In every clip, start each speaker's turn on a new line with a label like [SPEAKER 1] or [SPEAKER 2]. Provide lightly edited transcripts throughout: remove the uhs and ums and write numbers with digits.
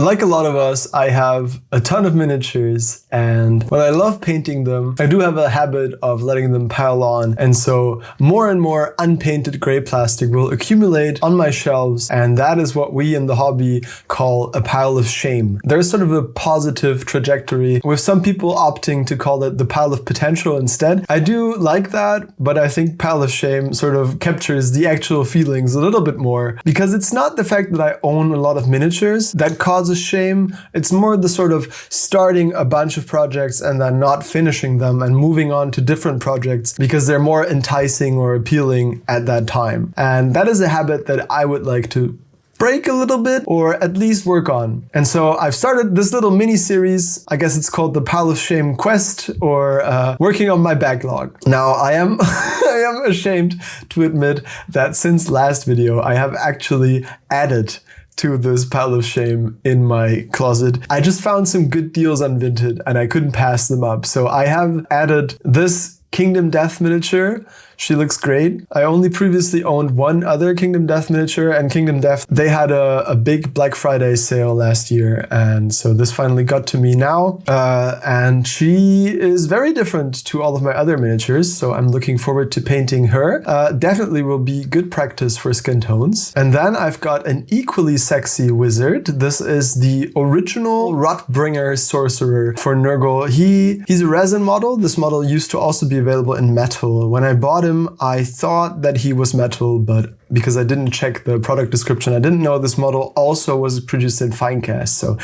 [SPEAKER 1] Like a lot of us, I have a ton of miniatures, and while I love painting them, I do have a habit of letting them pile on, and so more and more unpainted gray plastic will accumulate on my shelves, and that is what we in the hobby call a pile of shame. There's sort of a positive trajectory, with some people opting to call it the pile of potential instead. I do like that, but I think pile of shame sort of captures the actual feelings a little bit more, because it's not the fact that I own a lot of miniatures that causes shame. It's more the sort of starting a bunch of projects and then not finishing them and moving on to different projects because they're more enticing or appealing at that time. And that is a habit that I would like to break a little bit, or at least work on. And so I've started this little mini series. I guess it's called the Pile of Shame Quest, or working on my backlog. Now I am I am ashamed to admit that since last video I have actually added to this pile of shame in my closet. I just found some good deals on Vinted and I couldn't pass them up. So I have added this Kingdom Death miniature. She looks great. I only previously owned one other Kingdom Death miniature, and Kingdom Death, they had a big Black Friday sale last year, and so this finally got to me now. And she is very different to all of my other miniatures, so I'm looking forward to painting her. Definitely will be good practice for skin tones. And then I've got an equally sexy wizard. This is the original Rotbringer Sorcerer for Nurgle. He's a resin model. This model used to also be available in metal. When I bought him, I thought that he was metal, but because I didn't check the product description, I didn't know this model also was produced in fine cast. So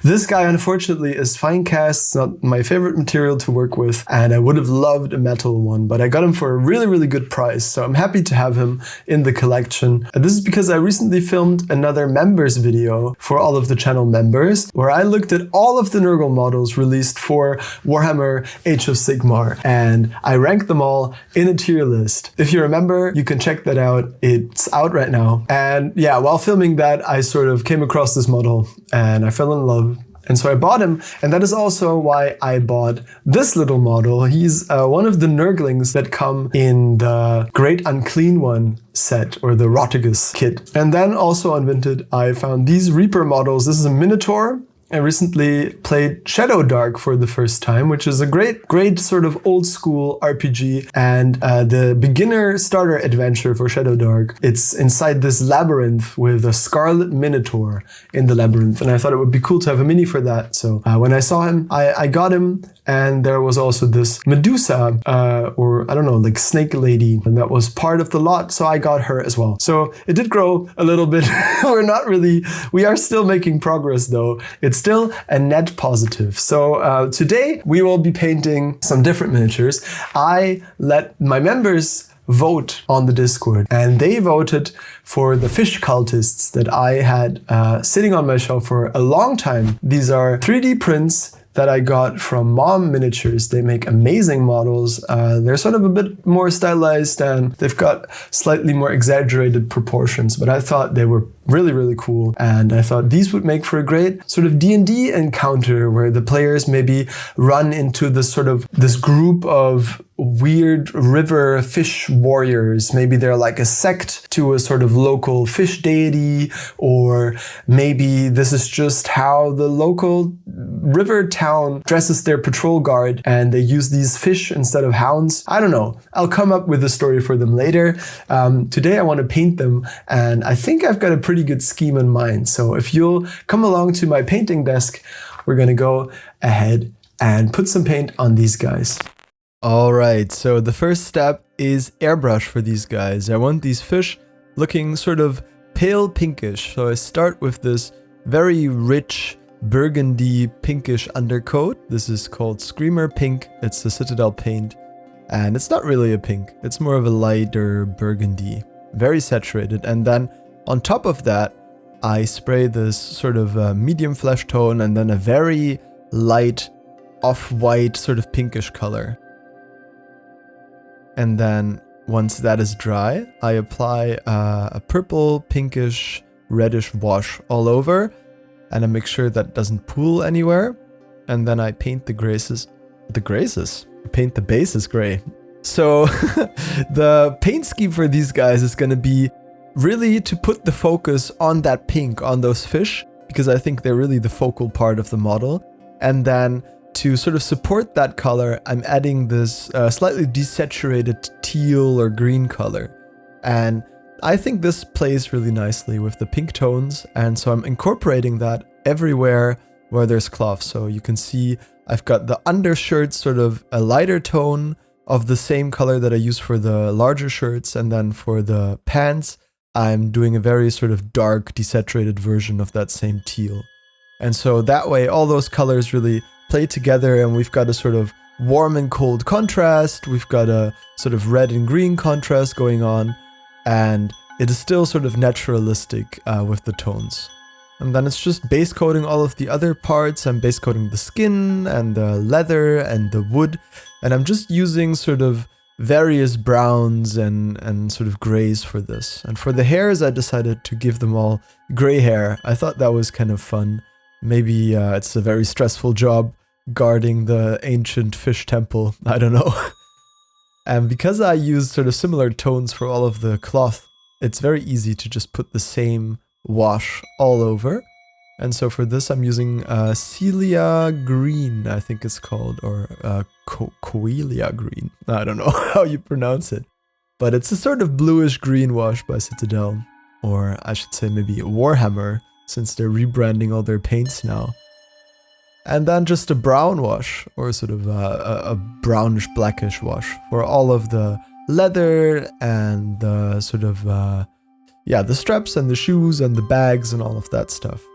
[SPEAKER 1] this guy, unfortunately, is fine cast. It's not my favorite material to work with, and I would have loved a metal one, but I got him for a really, really good price. So I'm happy to have him in the collection. And this is because I recently filmed another members video for all of the channel members, where I looked at all of the Nurgle models released for Warhammer Age of Sigmar, and I ranked them all in a tier list. If you remember, you can check that out. It's out right now. And yeah, while filming that, I sort of came across this model and I fell in love. And so I bought him, and that is also why I bought this little model. He's one of the Nurglings that come in the Great Unclean One set, or the Rotigus kit. And then also on Vinted, I found these Reaper models. This is a Minotaur. I recently played Shadow Dark for the first time, which is a great sort of old school RPG, and the beginner starter adventure for Shadow Dark. It's inside this labyrinth with a Scarlet Minotaur in the labyrinth, and I thought it would be cool to have a mini for that. So when I saw him, I got him, and there was also this Medusa, or I don't know, like Snake Lady, and that was part of the lot, so I got her as well. So it did grow a little bit. We are still making progress though. It's still a net positive. So today we will be painting some different miniatures. I let my members vote on the Discord, and they voted for the fish cultists that I had sitting on my shelf for a long time. These are 3D prints that I got from Mom Miniatures. They make amazing models. They're sort of a bit more stylized and they've got slightly more exaggerated proportions, but I thought they were really, really cool. And I thought these would make for a great sort of D&D encounter where the players maybe run into this group of weird river fish warriors. Maybe they're like a sect to a sort of local fish deity, or maybe this is just how the local river town dresses their patrol guard and they use these fish instead of hounds. I don't know. I'll come up with a story for them later. Today I want to paint them, and I think I've got a pretty good scheme in mind. So if you'll come along to my painting desk, we're gonna go ahead and put some paint on these guys. Alright, so the first step is airbrush for these guys. I want these fish looking sort of pale pinkish, so I start with this very rich burgundy pinkish undercoat. This is called Screamer Pink. It's the Citadel paint, and it's not really a pink. It's more of a lighter burgundy, very saturated. And then on top of that, I spray this sort of medium flesh tone and then a very light off-white sort of pinkish color. And then once that is dry, I apply a purple, pinkish, reddish wash all over, and I make sure that it doesn't pool anywhere. And then I paint the bases gray. So the paint scheme for these guys is going to be really to put the focus on that pink, on those fish, because I think they're really the focal part of the model. And then to sort of support that color, I'm adding this slightly desaturated teal or green color. And I think this plays really nicely with the pink tones, and so I'm incorporating that everywhere where there's cloth. So you can see I've got the undershirt sort of a lighter tone of the same color that I use for the larger shirts, and then for the pants I'm doing a very sort of dark desaturated version of that same teal. And so that way all those colors really play together, and we've got a sort of warm and cold contrast, we've got a sort of red and green contrast going on, and it is still sort of naturalistic with the tones. And then it's just base coating all of the other parts. I'm base coating the skin and the leather and the wood, and I'm just using sort of various browns and sort of grays for this. And for the hairs, I decided to give them all gray hair. I thought that was kind of fun. Maybe it's a very stressful job guarding the ancient fish temple, I don't know. And because I use sort of similar tones for all of the cloth, it's very easy to just put the same wash all over. And so for this I'm using Celia Green, I think it's called, or Coelia Green. I don't know how you pronounce it. But it's a sort of bluish green wash by Citadel, or I should say maybe Warhammer, since they're rebranding all their paints now. And then just a brown wash, or sort of a brownish blackish wash for all of the leather and the sort of, the straps and the shoes and the bags and all of that stuff.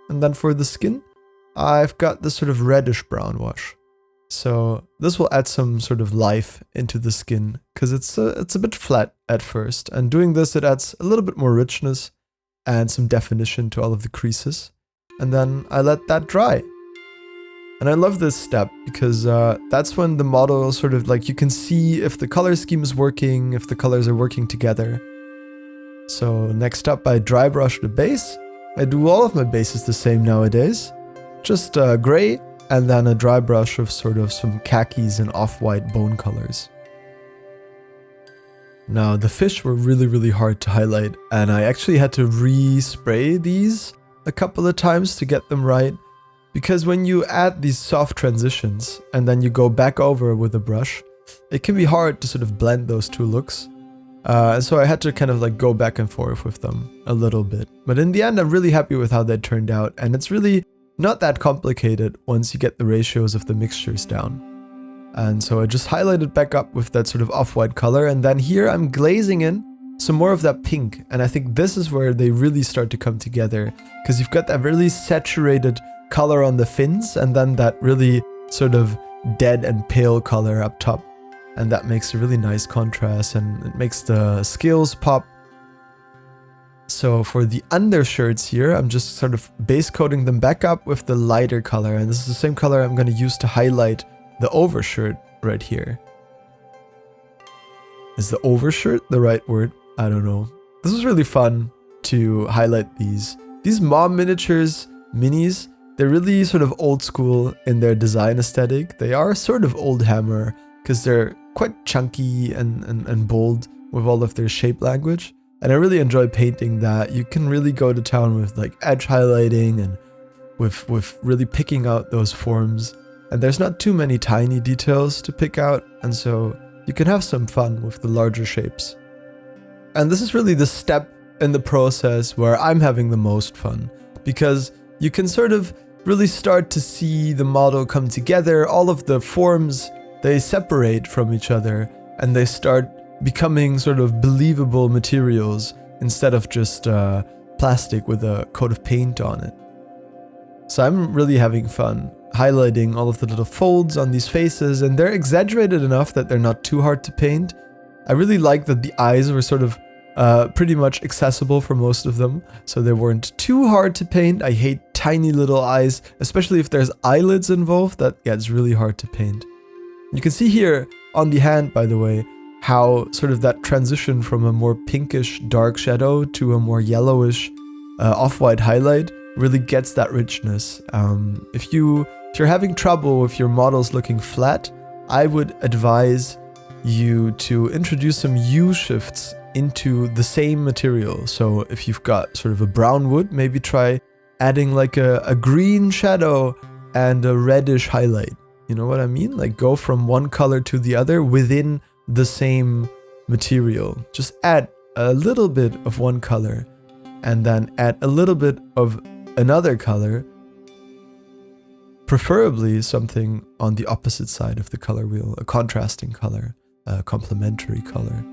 [SPEAKER 1] And then for the skin, I've got this sort of reddish brown wash. So this will add some sort of life into the skin, because it's a bit flat at first. And doing this, it adds a little bit more richness and some definition to all of the creases. And then I let that dry. And I love this step because that's when the model sort of like, you can see if the color scheme is working, if the colors are working together. So next up, I dry brush the base. I do all of my bases the same nowadays. Just gray, and then a dry brush of sort of some khakis and off-white bone colors. Now, the fish were really, really hard to highlight, and I actually had to re-spray these a couple of times to get them right. Because when you add these soft transitions and then you go back over with a brush, it can be hard to sort of blend those two looks. And so I had to kind of like go back and forth with them a little bit. But in the end, I'm really happy with how they turned out. And it's really not that complicated once you get the ratios of the mixtures down. And so I just highlighted back up with that sort of off-white color. And then here I'm glazing in some more of that pink. And I think this is where they really start to come together, because you've got that really saturated color on the fins, and then that really sort of dead and pale color up top, and that makes a really nice contrast, and it makes the scales pop. So for the undershirts here, I'm just sort of base coating them back up with the lighter color, and this is the same color I'm going to use to highlight the overshirt right here. Is the overshirt the right word? I don't know. This was really fun to highlight these mom miniatures minis. They're really sort of old school in their design aesthetic. They are sort of old Hammer because they're quite chunky and bold with all of their shape language. And I really enjoy painting that. You can really go to town with like edge highlighting and with really picking out those forms. And there's not too many tiny details to pick out. And so you can have some fun with the larger shapes. And this is really the step in the process where I'm having the most fun, because you can sort of really start to see the model come together. All of the forms, they separate from each other and they start becoming sort of believable materials instead of just plastic with a coat of paint on it. So I'm really having fun highlighting all of the little folds on these faces, and they're exaggerated enough that they're not too hard to paint. I really like that the eyes were sort of pretty much accessible for most of them, so they weren't too hard to paint. I hate tiny little eyes, especially if there's eyelids involved. That gets really hard to paint. You can see here on the hand, by the way, how sort of that transition from a more pinkish dark shadow to a more yellowish off-white highlight really gets that richness. If you're having trouble with your models looking flat, I would advise you to introduce some U shifts into the same material. So if you've got sort of a brown wood, maybe try adding like a green shadow and a reddish highlight. You know what I mean? Like go from one color to the other within the same material. Just add a little bit of one color and then add a little bit of another color, preferably something on the opposite side of the color wheel, a contrasting color, a complementary color.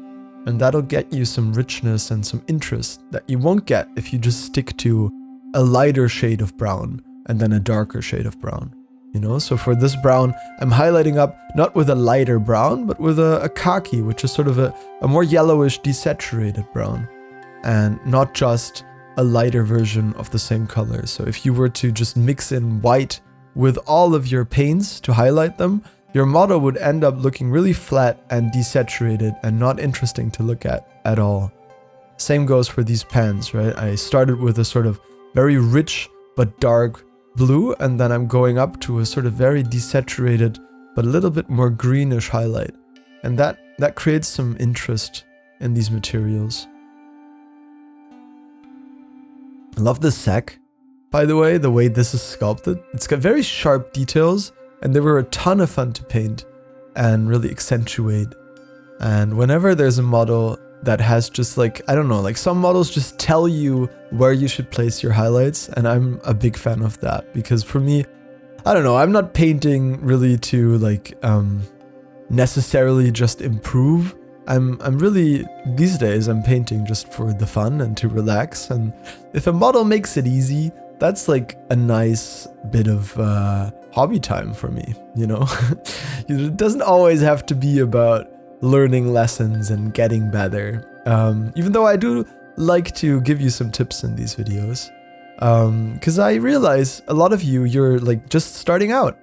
[SPEAKER 1] And that'll get you some richness and some interest that you won't get if you just stick to a lighter shade of brown and then a darker shade of brown. You know, so for this brown, I'm highlighting up not with a lighter brown, but with a khaki, which is sort of a more yellowish, desaturated brown, and not just a lighter version of the same color. So if you were to just mix in white with all of your paints to highlight them, your model would end up looking really flat and desaturated and not interesting to look at all. Same goes for these pans, right? I started with a sort of very rich but dark blue, and then I'm going up to a sort of very desaturated but a little bit more greenish highlight. And that creates some interest in these materials. I love the sack, by the way this is sculpted. It's got very sharp details, and they were a ton of fun to paint and really accentuate. And whenever there's a model that has just like, I don't know, like some models just tell you where you should place your highlights, and I'm a big fan of that, because for me, I don't know, I'm not painting really to like necessarily just improve. I'm really, these days I'm painting just for the fun and to relax, and if a model makes it easy, that's like a nice bit of hobby time for me, you know? It doesn't always have to be about learning lessons and getting better. Even though I do like to give you some tips in these videos. Because I realize a lot of you're like just starting out,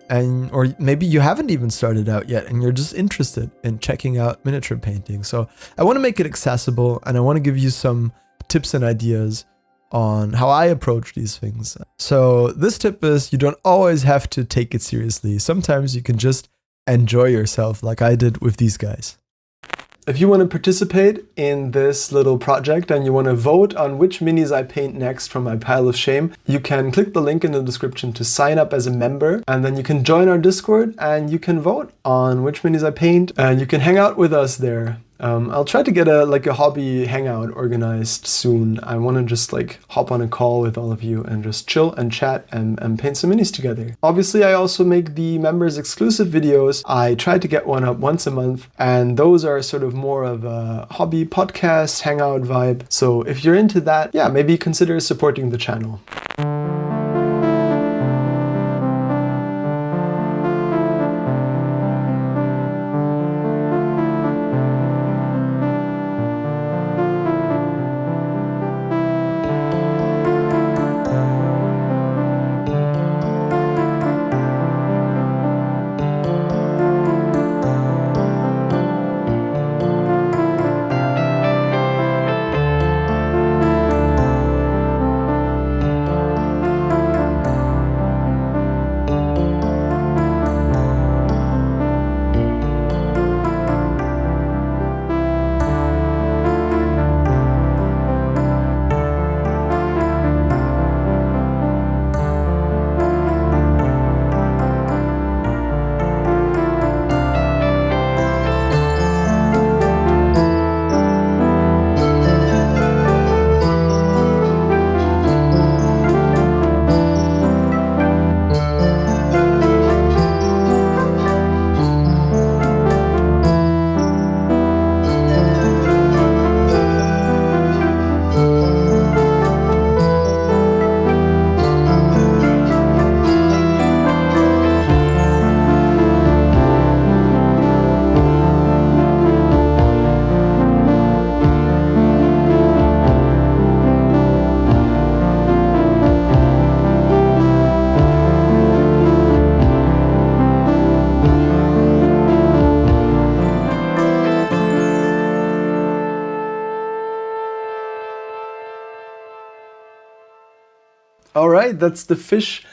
[SPEAKER 1] or maybe you haven't even started out yet and you're just interested in checking out miniature painting. So I want to make it accessible, and I want to give you some tips and ideas on how I approach these things. So this tip is, you don't always have to take it seriously. Sometimes you can just enjoy yourself like I did with these guys. If you want to participate in this little project and you want to vote on which minis I paint next from my pile of shame, you can click the link in the description to sign up as a member, and then you can join our Discord and you can vote on which minis I paint, and you can hang out with us there. I'll try to get a hobby hangout organized soon. I want to just like hop on a call with all of you and just chill and chat and paint some minis together. Obviously, I also make the members exclusive videos. I try to get one up once a month, and those are sort of more of a hobby podcast hangout vibe. So if you're into that, yeah, maybe consider supporting the channel. All right, that's the fish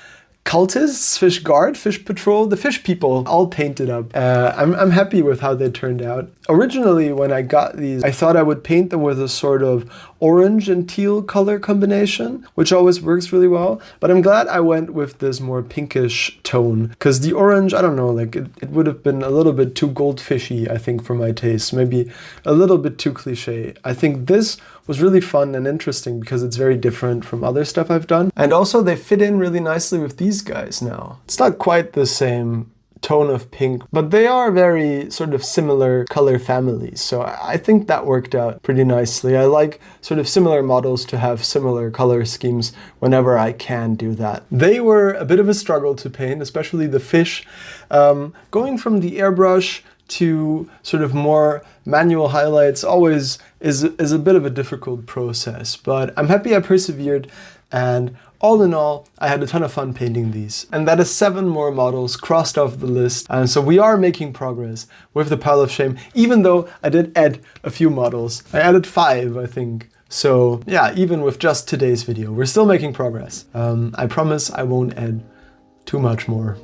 [SPEAKER 1] cultists, fish guard, fish patrol, the fish people, all painted up. I'm happy with how they turned out. Originally, when I got these, I thought I would paint them with a sort of orange and teal color combination, which always works really well. But I'm glad I went with this more pinkish tone, because the orange, I don't know, like it would have been a little bit too goldfishy, I think, for my taste. Maybe a little bit too cliche. I think this was really fun and interesting because it's very different from other stuff I've done. And also they fit in really nicely with these guys now. It's not quite the same tone of pink, but they are very sort of similar color families. So I think that worked out pretty nicely. I like sort of similar models to have similar color schemes whenever I can do that. They were a bit of a struggle to paint, especially the fish. Going from the airbrush to sort of more manual highlights always is a bit of a difficult process, but I'm happy I persevered, and all in all, I had a ton of fun painting these. And that is 7 more models crossed off the list. And so we are making progress with the pile of shame, even though I did add a few models. I added 5, I think. So yeah, even with just today's video, we're still making progress. I promise I won't add too much more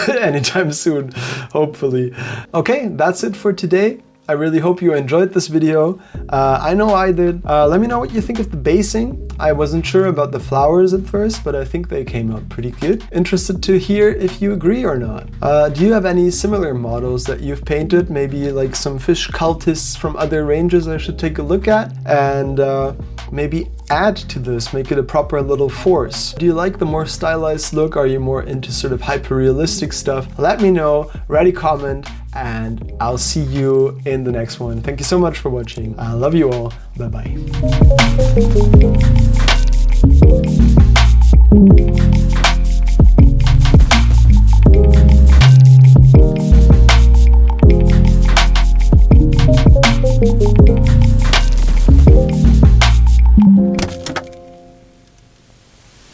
[SPEAKER 1] anytime soon, hopefully. Okay, that's it for today. I really hope you enjoyed this video. I know I did. Let me know what you think of the basing. I wasn't sure about the flowers at first, but I think they came out pretty good. Interested to hear if you agree or not. Do you have any similar models that you've painted? Maybe like some fish cultists from other ranges I should take a look at? And maybe add to this, make it a proper little force. Do you like the more stylized look? Are you more into sort of hyper-realistic stuff? Let me know, write a comment, and I'll see you in the next one. Thank you so much for watching. I love you all. Bye-bye.